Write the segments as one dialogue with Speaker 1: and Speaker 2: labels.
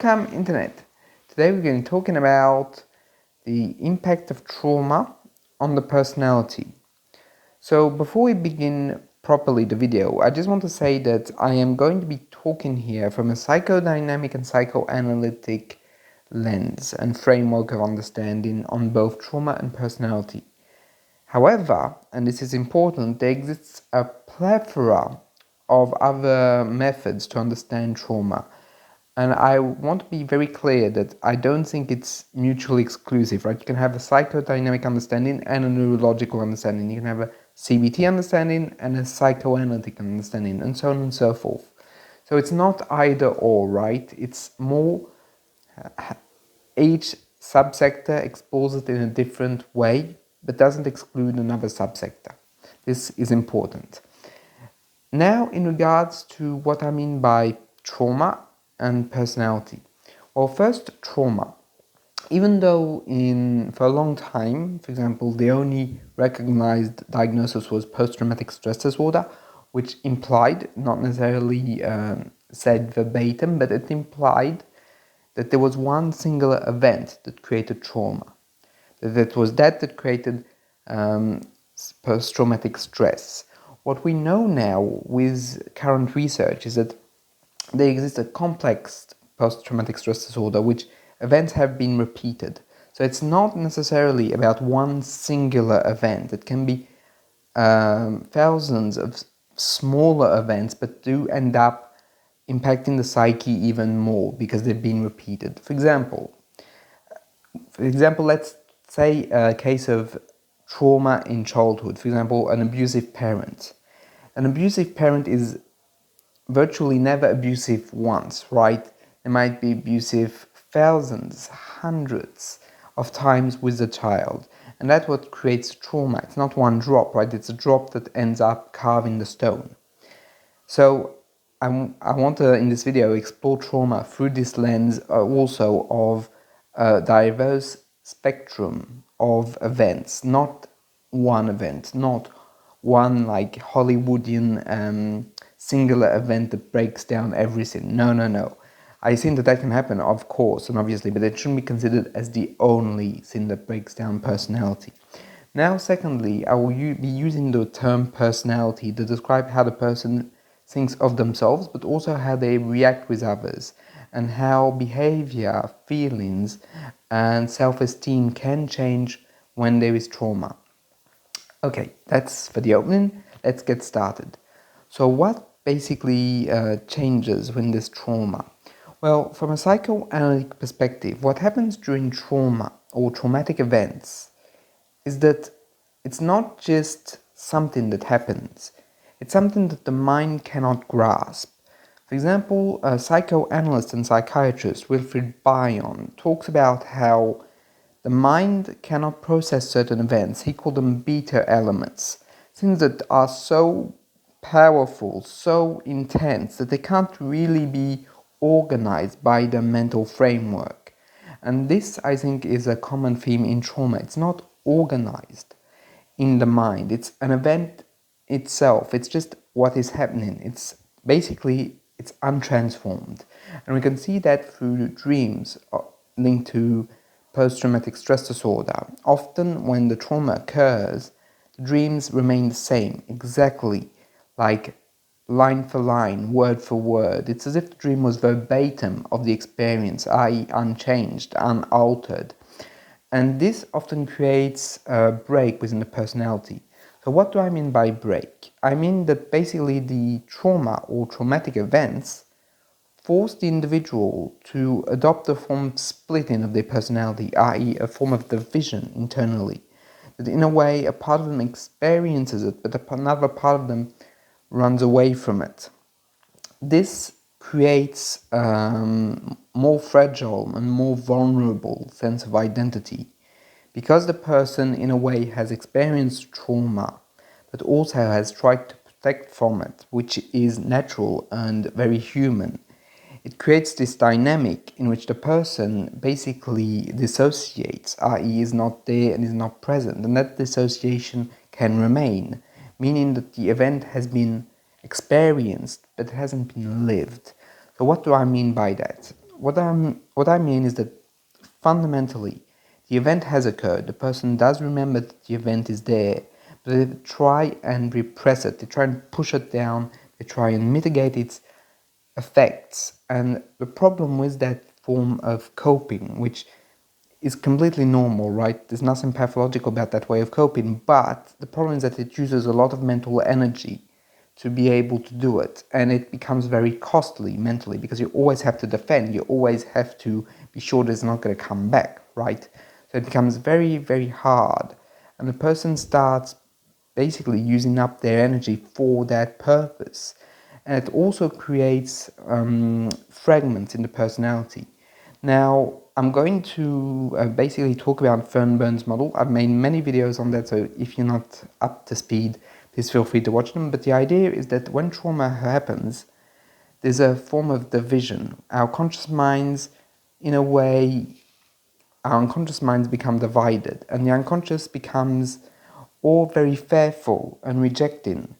Speaker 1: Welcome Internet. Today we're going to be talking about the impact of trauma on the personality. So before we begin properly the video, I just want to say that I am going to be talking here from a psychodynamic and psychoanalytic lens and framework of understanding on both trauma and personality. However, and this is important, there exists a plethora of other methods to understand trauma. And I want to be very clear that I don't think it's mutually exclusive, right? You can have a psychodynamic understanding and a neurological understanding. You can have a CBT understanding and a psychoanalytic understanding, and so on and so forth. So it's not either or, right? It's more each subsector explores it in a different way, but doesn't exclude another subsector. This is important. Now, in regards to what I mean by trauma and personality. Well, first, trauma. Even though for a long time, for example, the only recognized diagnosis was post-traumatic stress disorder, which implied, not necessarily said verbatim, but it implied that there was one singular event that created trauma. That was that created post-traumatic stress. What we know now with current research is that there exists a complex post-traumatic stress disorder, which events have been repeated. So it's not necessarily about one singular event. It can be thousands of smaller events, but do end up impacting the psyche even more because they've been repeated. For example, let's say a case of trauma in childhood. For example, an abusive parent. An abusive parent is virtually never abusive once, right? They might be abusive thousands, hundreds of times with the child. And that's what creates trauma. It's not one drop, right? It's a drop that ends up carving the stone. So I want to, in this video, explore trauma through this lens also of a diverse spectrum of events, not one event, not one like Hollywoodian singular event that breaks down everything. No. I think that can happen, of course, and obviously, but it shouldn't be considered as the only thing that breaks down personality. Now, secondly, I will be using the term personality to describe how the person thinks of themselves, but also how they react with others, and how behavior, feelings, and self-esteem can change when there is trauma. Okay, that's for the opening. Let's get started. So what basically changes when there's trauma? Well, from a psychoanalytic perspective, what happens during trauma or traumatic events is that it's not just something that happens. It's something that the mind cannot grasp. For example, a psychoanalyst and psychiatrist Wilfred Bion talks about how the mind cannot process certain events. He called them beta elements, things that are so powerful, so intense, that they can't really be organized by the mental framework. And this, I think, is a common theme in trauma. It's not organized in the mind. It's an event itself. It's just what is happening. It's untransformed. And we can see that through dreams linked to post-traumatic stress disorder. Often when the trauma occurs, the dreams remain the same, exactly like line for line, word for word. It's as if the dream was verbatim of the experience, i.e. unchanged, unaltered. And this often creates a break within the personality. So what do I mean by break? I mean that basically the trauma or traumatic events force the individual to adopt a form of splitting of their personality, i.e. a form of division internally. That in a way, a part of them experiences it, but another part of them runs away from it. This creates more fragile and more vulnerable sense of identity, because the person in a way has experienced trauma, but also has tried to protect from it, which is natural and very human. It creates this dynamic in which the person basically dissociates, i.e. is not there and is not present, and that dissociation can remain, meaning that the event has been experienced but hasn't been lived. So what do I mean by that? what I mean is that fundamentally, the event has occurred. The person does remember that the event is there, but they try and repress it. They try and push it down. They try and mitigate its effects. And the problem with that form of coping, which is completely normal, right? There's nothing pathological about that way of coping, but the problem is that it uses a lot of mental energy to be able to do it, and it becomes very costly mentally because you always have to defend, you always have to be sure that it's not going to come back, right? So it becomes very, very hard, and the person starts basically using up their energy for that purpose, and it also creates fragments in the personality. Now, I'm going to basically talk about Fernburn's model. I've made many videos on that, so if you're not up to speed, please feel free to watch them. But the idea is that when trauma happens, there's a form of division. Our conscious minds, in a way, our unconscious minds become divided, and the unconscious becomes all very fearful and rejecting,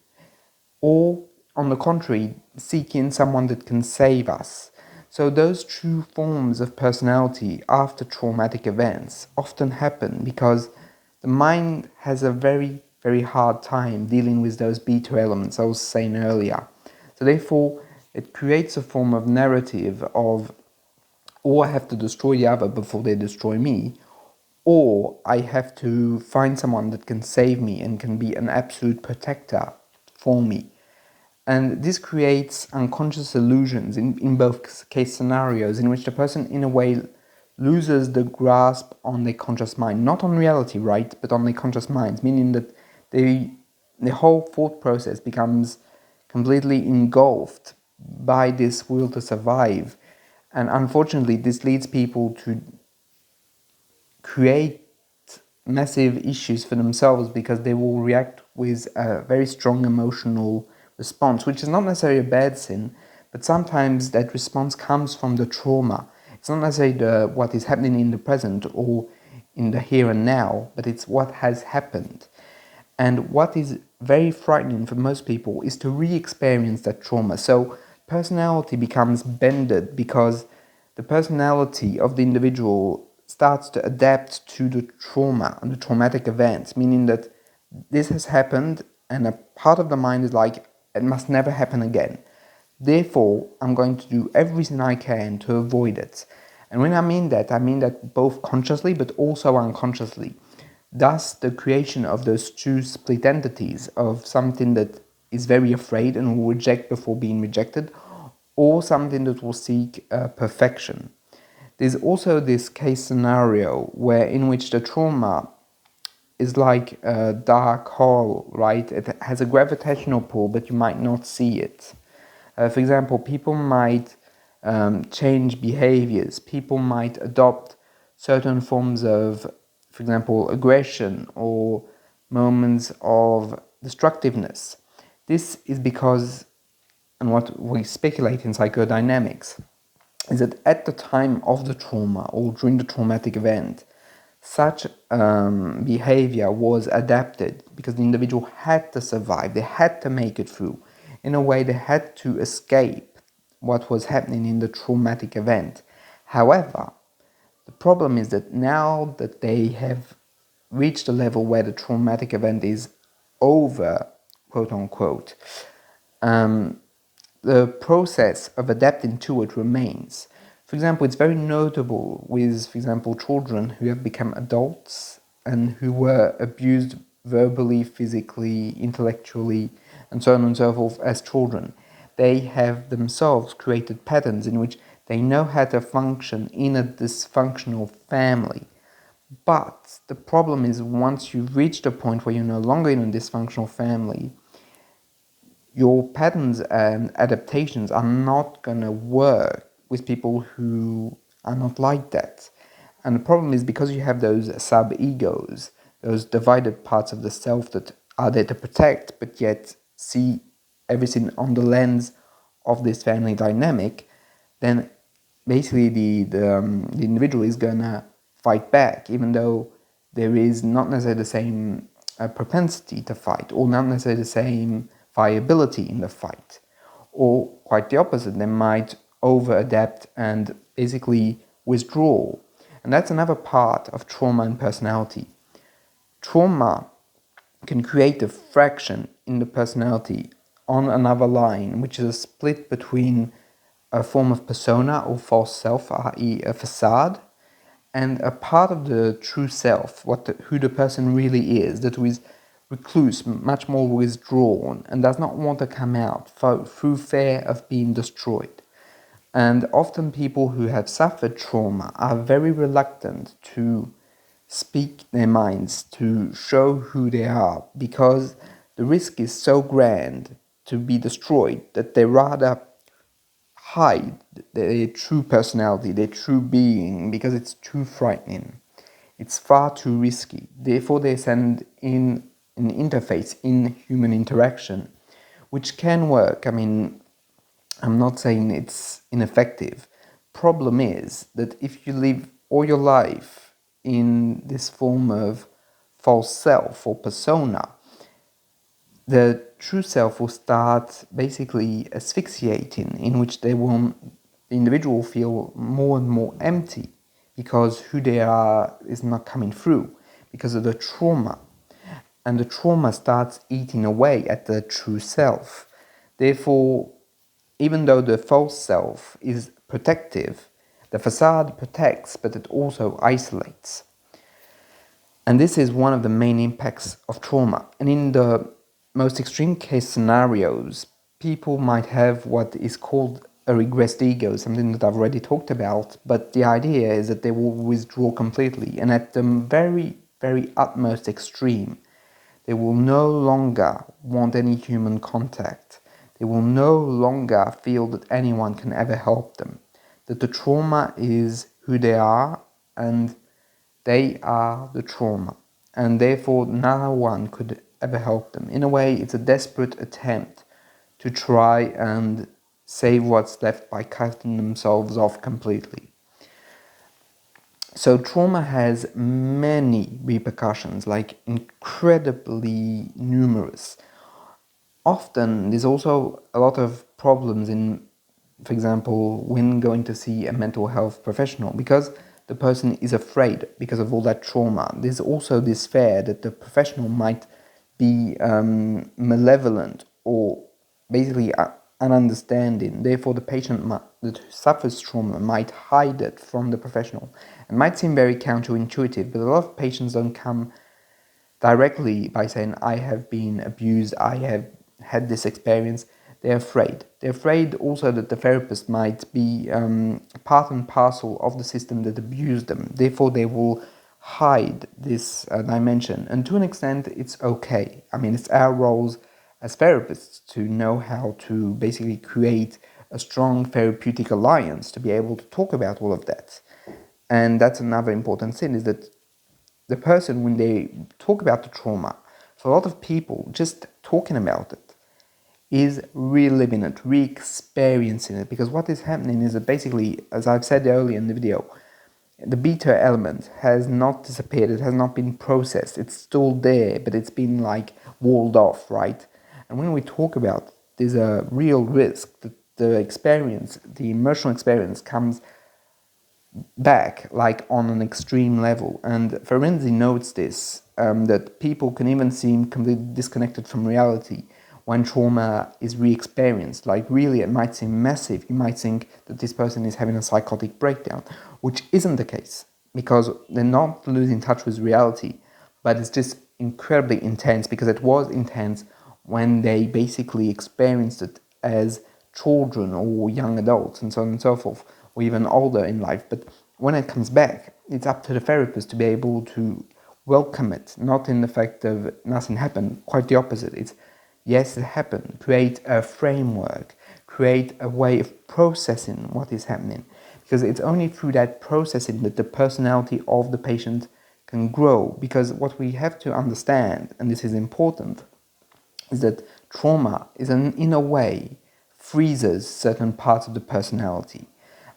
Speaker 1: or, on the contrary, seeking someone that can save us. So those true forms of personality after traumatic events often happen because the mind has a very, very hard time dealing with those beta elements I was saying earlier. So therefore, it creates a form of narrative of, or I have to destroy the other before they destroy me, or I have to find someone that can save me and can be an absolute protector for me. And this creates unconscious illusions in both case scenarios, in which the person, in a way, loses the grasp on their conscious mind, not on reality, right, but on their conscious minds, meaning that the whole thought process becomes completely engulfed by this will to survive. And unfortunately, this leads people to create massive issues for themselves because they will react with a very strong emotional response, which is not necessarily a bad thing, but sometimes that response comes from the trauma. It's not necessarily what is happening in the present or in the here and now, but it's what has happened. And what is very frightening for most people is to re-experience that trauma. So personality becomes bended because the personality of the individual starts to adapt to the trauma and the traumatic events, meaning that this has happened and a part of the mind is like, it must never happen again. Therefore, I'm going to do everything I can to avoid it. And when I mean that both consciously but also unconsciously. Thus, the creation of those two split entities of something that is very afraid and will reject before being rejected, or something that will seek perfection. There's also this case scenario where in which the trauma is like a dark hole, right? It has a gravitational pull, but you might not see it. For example, people might change behaviors. People might adopt certain forms of, for example, aggression or moments of destructiveness. This is because, and what we speculate in psychodynamics, is that at the time of the trauma or during the traumatic event, such behavior was adapted because the individual had to survive, they had to make it through. In a way, they had to escape what was happening in the traumatic event. However, the problem is that now that they have reached a level where the traumatic event is over, quote unquote, the process of adapting to it remains. For example, it's very notable with, for example, children who have become adults and who were abused verbally, physically, intellectually, and so on and so forth as children. They have themselves created patterns in which they know how to function in a dysfunctional family. But the problem is once you've reached a point where you're no longer in a dysfunctional family, your patterns and adaptations are not going to work with people who are not like that. And the problem is because you have those sub-egos, those divided parts of the self that are there to protect, but yet see everything on the lens of this family dynamic, then basically the individual is going to fight back, even though there is not necessarily the same propensity to fight, or not necessarily the same viability in the fight. Or quite the opposite, they might over-adapt and basically withdraw. And that's another part of trauma and personality. Trauma can create a fraction in the personality on another line, which is a split between a form of persona or false self, i.e. a facade, and a part of the true self, who the person really is, that is recluse, much more withdrawn, and does not want to come out through fear of being destroyed. And often people who have suffered trauma are very reluctant to speak their minds, to show who they are, because the risk is so grand to be destroyed that they rather hide their true personality, their true being, because it's too frightening. It's far too risky. Therefore, they send in an interface in human interaction, which can work. I mean, I'm not saying it's ineffective. Problem is that if you live all your life in this form of false self or persona, the true self will start basically asphyxiating, in which the individual feel more and more empty because who they are is not coming through because of the trauma. And the trauma starts eating away at the true self. Therefore, even though the false self is protective, the facade protects, but it also isolates. And this is one of the main impacts of trauma. And in the most extreme case scenarios, people might have what is called a regressed ego, something that I've already talked about, but the idea is that they will withdraw completely, and at the very, very utmost extreme, they will no longer want any human contact. They will no longer feel that anyone can ever help them, that the trauma is who they are, and they are the trauma, and therefore no one could ever help them. In a way, it's a desperate attempt to try and save what's left by cutting themselves off completely. So trauma has many repercussions, like incredibly numerous. Often there's also a lot of problems in, for example, when going to see a mental health professional, because the person is afraid because of all that trauma. There's also this fear that the professional might be malevolent or basically ununderstanding. Therefore, the patient that suffers trauma might hide it from the professional. It might seem very counterintuitive, but a lot of patients don't come directly by saying, I have been abused, I have had this experience. They're afraid. They're afraid also that the therapist might be part and parcel of the system that abused them. Therefore, they will hide this dimension. And to an extent, it's okay. I mean, it's our roles as therapists to know how to basically create a strong therapeutic alliance to be able to talk about all of that. And that's another important thing, is that the person, when they talk about the trauma, for a lot of people, just talking about it is reliving it, re-experiencing it, because what is happening is that basically, as I've said earlier in the video, the beta element has not disappeared, it has not been processed, it's still there, but it's been like walled off, right? And when we talk about, there's a real risk that the experience, the emotional experience, comes back like on an extreme level. And Ferenczi notes this, that people can even seem completely disconnected from reality when trauma is re-experienced. Like really, it might seem massive. You might think that this person is having a psychotic breakdown, which isn't the case, because they're not losing touch with reality, but it's just incredibly intense, because it was intense when they basically experienced it as children or young adults and so on and so forth, or even older in life. But when it comes back, it's up to the therapist to be able to welcome it, not in the fact of nothing happened, quite the opposite. It's yes, it happened. Create a framework, create a way of processing what is happening, because it's only through that processing that the personality of the patient can grow. Because what we have to understand, and this is important, is that trauma is in a way freezes certain parts of the personality.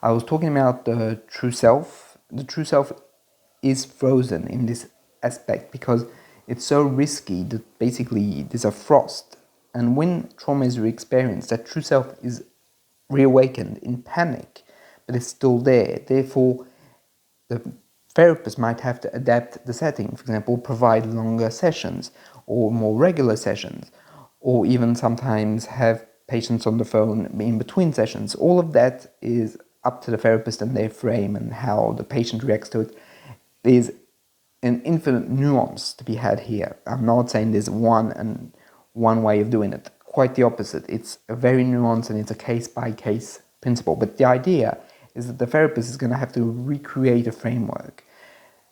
Speaker 1: I was talking about the true self. The true self is frozen in this aspect because it's so risky that basically there's a frost. And when trauma is re-experienced, that true self is reawakened in panic, but it's still there. Therefore, the therapist might have to adapt the setting, for example, provide longer sessions or more regular sessions, or even sometimes have patients on the phone in between sessions. All of that is up to the therapist and their frame and how the patient reacts to it. There's an infinite nuance to be had here. I'm not saying there's one way of doing it. Quite the opposite. It's a very nuanced and it's a case-by-case principle. But the idea is that the therapist is going to have to recreate a framework.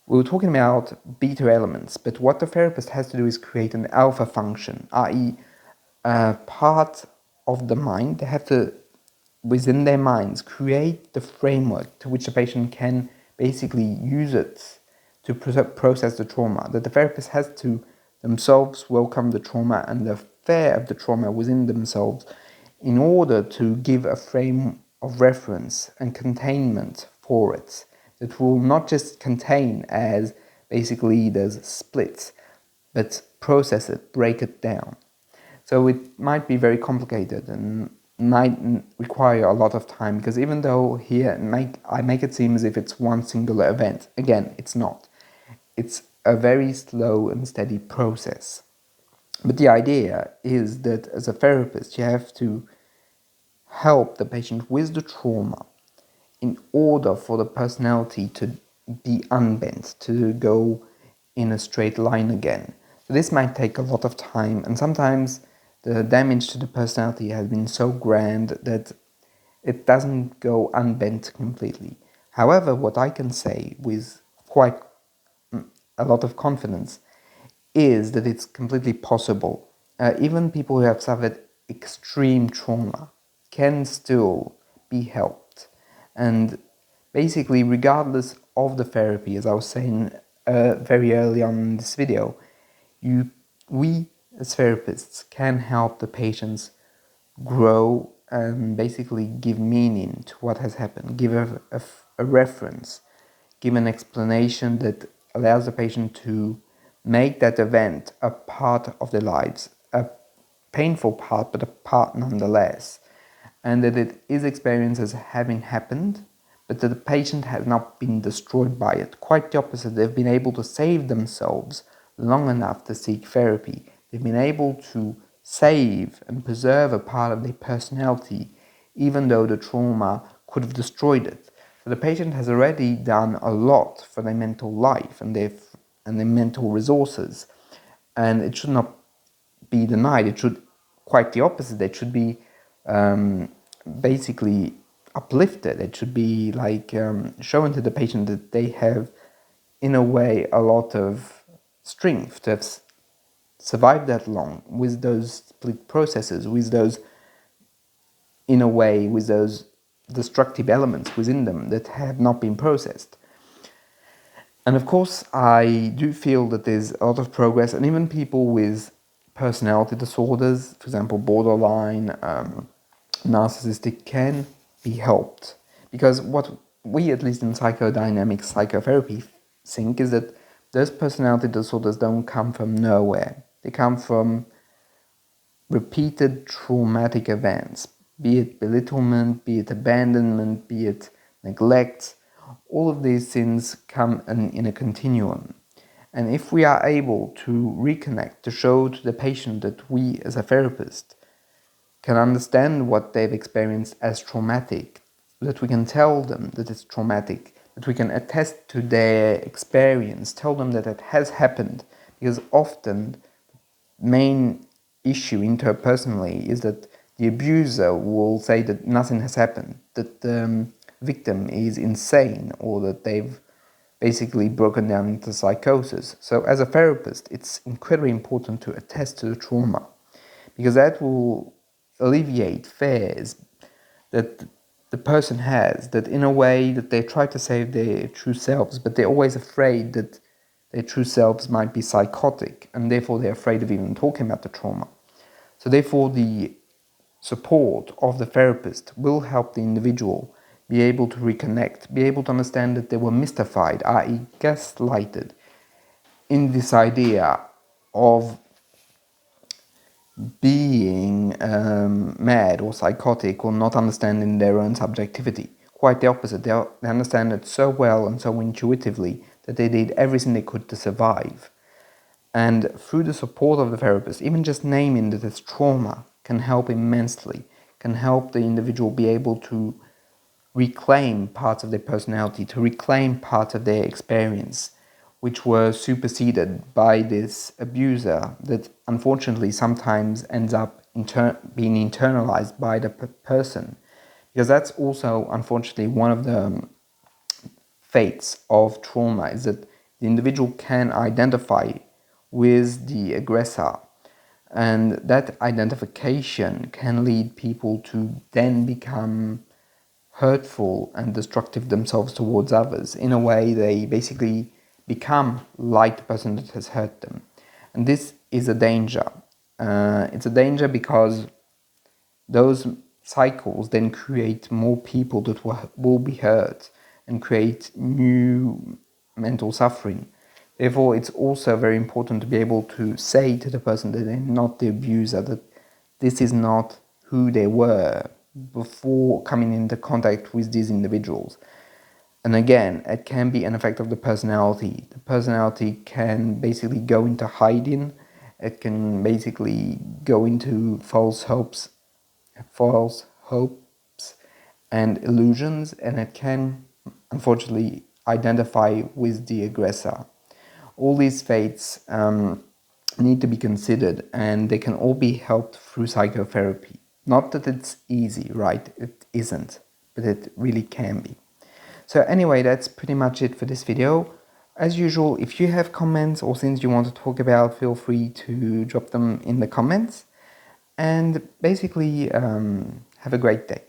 Speaker 1: We were talking about beta elements, but what the therapist has to do is create an alpha function, i.e. a part of the mind. They have to, within their minds, create the framework to which the patient can basically use it to process the trauma. That the therapist has to themselves welcome the trauma and the fear of the trauma within themselves in order to give a frame of reference and containment for it that will not just contain as basically there's splits, but process it, break it down. So it might be very complicated and might require a lot of time, because even though here I make it seem as if it's one singular event, again, it's not. It's a very slow and steady process. But the idea is that as a therapist, you have to help the patient with the trauma in order for the personality to be unbent, to go in a straight line again. So this might take a lot of time, and sometimes the damage to the personality has been so grand that it doesn't go unbent completely. However, what I can say with quite a lot of confidence is that it's completely possible. Even people who have suffered extreme trauma can still be helped. And basically, regardless of the therapy, as I was saying very early on in this video, we as therapists can help the patients grow and basically give meaning to what has happened, give a reference, give an explanation that allows the patient to make that event a part of their lives, a painful part, but a part nonetheless, and that it is experienced as having happened, but that the patient has not been destroyed by it. Quite the opposite, they've been able to save themselves long enough to seek therapy. They've been able to save and preserve a part of their personality, even though the trauma could have destroyed it. So the patient has already done a lot for their mental life and their mental resources, and it should not be denied. It should, quite the opposite, it should be basically uplifted. It should be like shown to the patient that they have, in a way, a lot of strength to have survived that long with those split processes, with those, in a way, with those destructive elements within them that have not been processed. And of course, I do feel that there's a lot of progress, and even people with personality disorders, for example, borderline, narcissistic, can be helped. Because what we, at least in psychodynamic psychotherapy, think is that those personality disorders don't come from nowhere. They come from repeated traumatic events, be it belittlement, be it abandonment, be it neglect. All of these things come in a continuum. And if we are able to reconnect, to show to the patient that we as a therapist can understand what they've experienced as traumatic, that we can tell them that it's traumatic, that we can attest to their experience, tell them that it has happened, because often the main issue interpersonally is that the abuser will say that nothing has happened, that the victim is insane, or that they've basically broken down into psychosis. So as a therapist, it's incredibly important to attest to the trauma, because that will alleviate fears that the person has, that in a way that they try to save their true selves, but they're always afraid that their true selves might be psychotic, and therefore they're afraid of even talking about the trauma. So therefore the support of the therapist will help the individual be able to reconnect, be able to understand that they were mystified, i.e. gaslighted, in this idea of being mad or psychotic or not understanding their own subjectivity. Quite the opposite. They understand it so well and so intuitively that they did everything they could to survive. And through the support of the therapist, even just naming that it's trauma can help immensely, can help the individual be able to reclaim parts of their personality, to reclaim parts of their experience, which were superseded by this abuser that unfortunately sometimes ends up being internalized by the person. Because that's also unfortunately one of the fates of trauma, is that the individual can identify with the aggressor, and that identification can lead people to then become hurtful and destructive themselves towards others. In a way, they basically become like the person that has hurt them. And this is a danger. It's a danger because those cycles then create more people that will be hurt and create new mental suffering. Therefore, it's also very important to be able to say to the person that they're not the abuser, that this is not who they were before coming into contact with these individuals. And again, it can be an effect of the personality. The personality can basically go into hiding. It can basically go into false hopes and illusions, and it can unfortunately identify with the aggressor. All these fates need to be considered, and they can all be helped through psychotherapy. Not that it's easy, right? It isn't, but it really can be. So anyway, that's pretty much it for this video. As usual, if you have comments or things you want to talk about, feel free to drop them in the comments. And basically, have a great day.